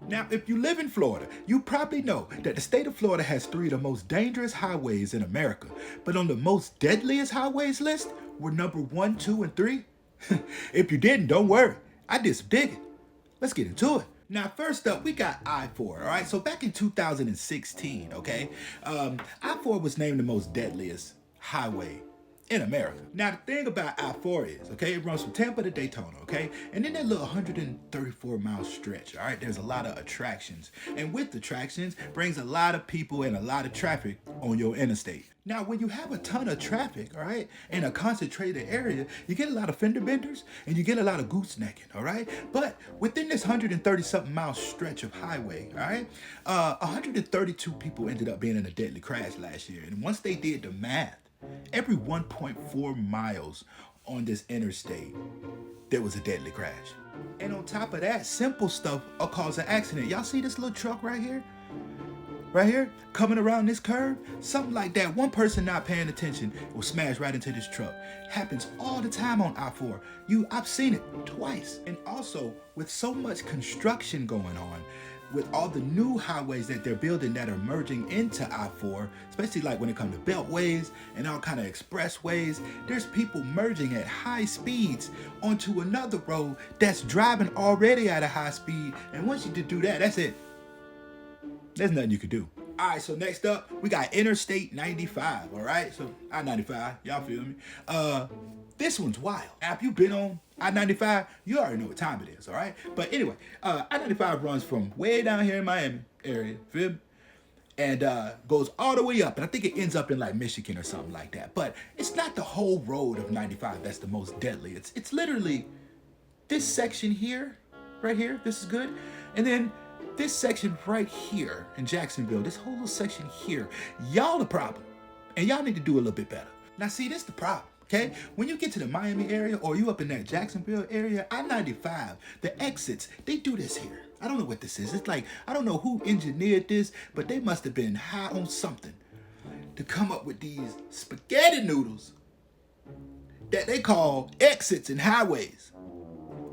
Now, if you live in Florida, you probably know that the state of Florida has three of the most dangerous highways in America. But on the most deadliest highways list, we're number one, two, and three. If you didn't, don't worry. I did some digging. Let's get into it. Now, first up, we got I-4, all right? So back in 2016, okay, I-4 was named the most deadliest highway in America. Now, the thing about I-4 is, okay, it runs from Tampa to Daytona, okay? And then that little 134-mile stretch, all right, there's a lot of attractions. And with attractions, brings a lot of people and a lot of traffic on your interstate. Now, when you have a ton of traffic, all right, in a concentrated area, you get a lot of fender benders and you get a lot of goosenecking, all right? But within this 130-something mile stretch of highway, all right, 132 people ended up being in a deadly crash last year. And once they did the math, every 1.4 miles on this interstate, there was a deadly crash. And on top of that, simple stuff will cause an accident. Y'all see this little truck right here? Right here, coming around this curve, something like that. One person not paying attention will smash right into this truck. Happens all the time on I-4. I've seen it twice. And also, with so much construction going on, with all the new highways that they're building that are merging into I-4, especially like when it comes to beltways and all kind of expressways, there's people merging at high speeds onto another road that's driving already at a high speed. And once you do that, that's it. There's nothing you could do. All right, so next up, we got Interstate 95, all right? So I-95, y'all feel me? This one's wild. Now, if you've been on I-95, you already know what time it is, all right? But anyway, I-95 runs from way down here in Miami area, feel me? And goes all the way up. And I think it ends up in like Michigan or something like that. But it's not the whole road of 95 that's the most deadly. It's literally this section here, right here, this is good. And then this section right here in Jacksonville, this whole little section here, y'all the problem. And y'all need to do a little bit better. Now see, this is the problem, okay? When you get to the Miami area or you up in that Jacksonville area, I-95, the exits, they do this here. I don't know what this is. It's like, I don't know who engineered this, but they must have been high on something to come up with these spaghetti noodles that they call exits and highways.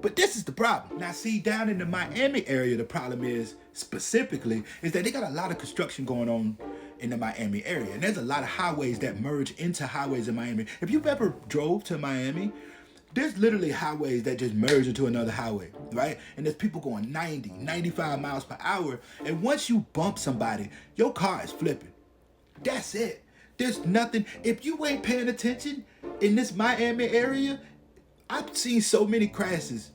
But this is the problem. Now see, down in the Miami area, the problem is, specifically, is that they got a lot of construction going on in the Miami area. And there's a lot of highways that merge into highways in Miami. If you've ever drove to Miami, there's literally highways that just merge into another highway, right? And there's people going 90, 95 miles per hour. And once you bump somebody, your car is flipping. That's it. There's nothing. If you ain't paying attention in this Miami area, I've seen so many crashes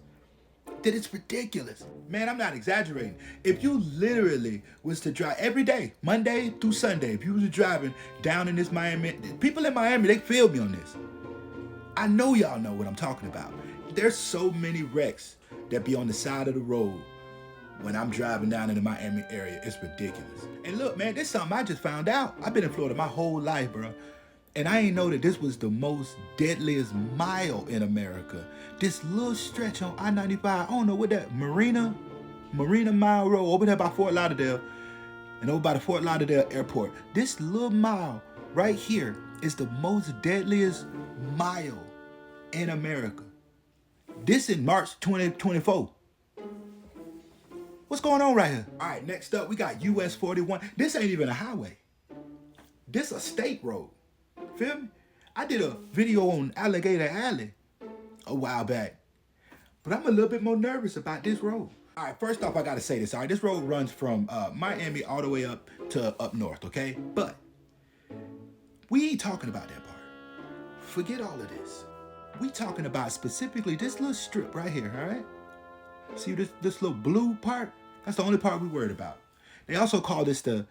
that it's ridiculous. Man, I'm not exaggerating. If you literally was to drive every day, Monday through Sunday, if you was driving down in this Miami, people in Miami, they feel me on this. I know y'all know what I'm talking about. There's so many wrecks that be on the side of the road when I'm driving down in the Miami area. It's ridiculous. And look, man, this is something I just found out. I've been in Florida my whole life, bro. And I ain't know that this was the most deadliest mile in America. This little stretch on I-95, I don't know what that, Marina Mile Road, over there by Fort Lauderdale, and over by the Fort Lauderdale Airport. This little mile right here is the most deadliest mile in America. This in March 2024. What's going on right here? All right, next up, we got US 41. This ain't even a highway. This a state road. Feel me? I did a video on Alligator Alley a while back, but I'm a little bit more nervous about this road. All right, first off, I gotta say this. All right, this road runs from Miami all the way up to up north, okay? But we ain't talking about that part. Forget all of this. We talking about specifically this little strip right here, all right? See this little blue part? That's the only part we worried about. They also call this the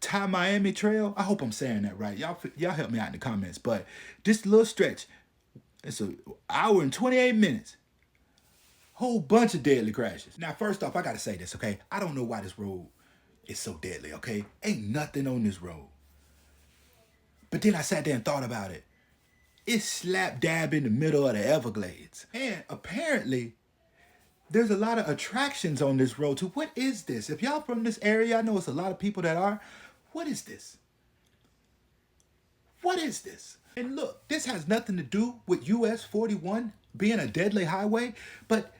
Thai Miami Trail. I hope I'm saying that right. Y'all help me out in the comments. But this little stretch, it's an hour and 28 minutes. Whole bunch of deadly crashes. Now, first off, I gotta say this, okay? I don't know why this road is so deadly, okay? Ain't nothing on this road. But then I sat there and thought about it. It's slap dab in the middle of the Everglades. And apparently, there's a lot of attractions on this road too. What is this? If y'all from this area, I know it's a lot of people that are. What is this? What is this? And look, this has nothing to do with US 41 being a deadly highway, but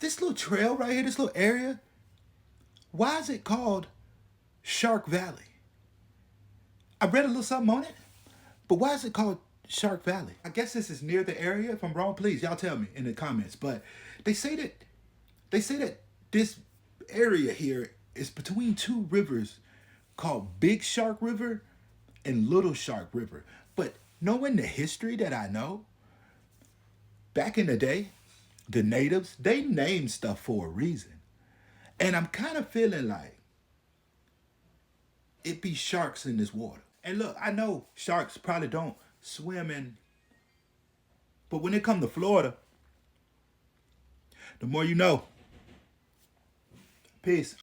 this little trail right here, this little area, Why is it called Shark Valley? I read a little something on it, but why is it called Shark Valley? I guess this is near the area. If I'm wrong, please y'all tell me in the comments. But they say that this area here is between two rivers called Big Shark River and Little Shark River. But knowing the history that I know, back in the day, the natives, they named stuff for a reason. And I'm kind of feeling like it be sharks in this water. And look, I know sharks probably don't swim in, but when it come to Florida, the more you know. Peace.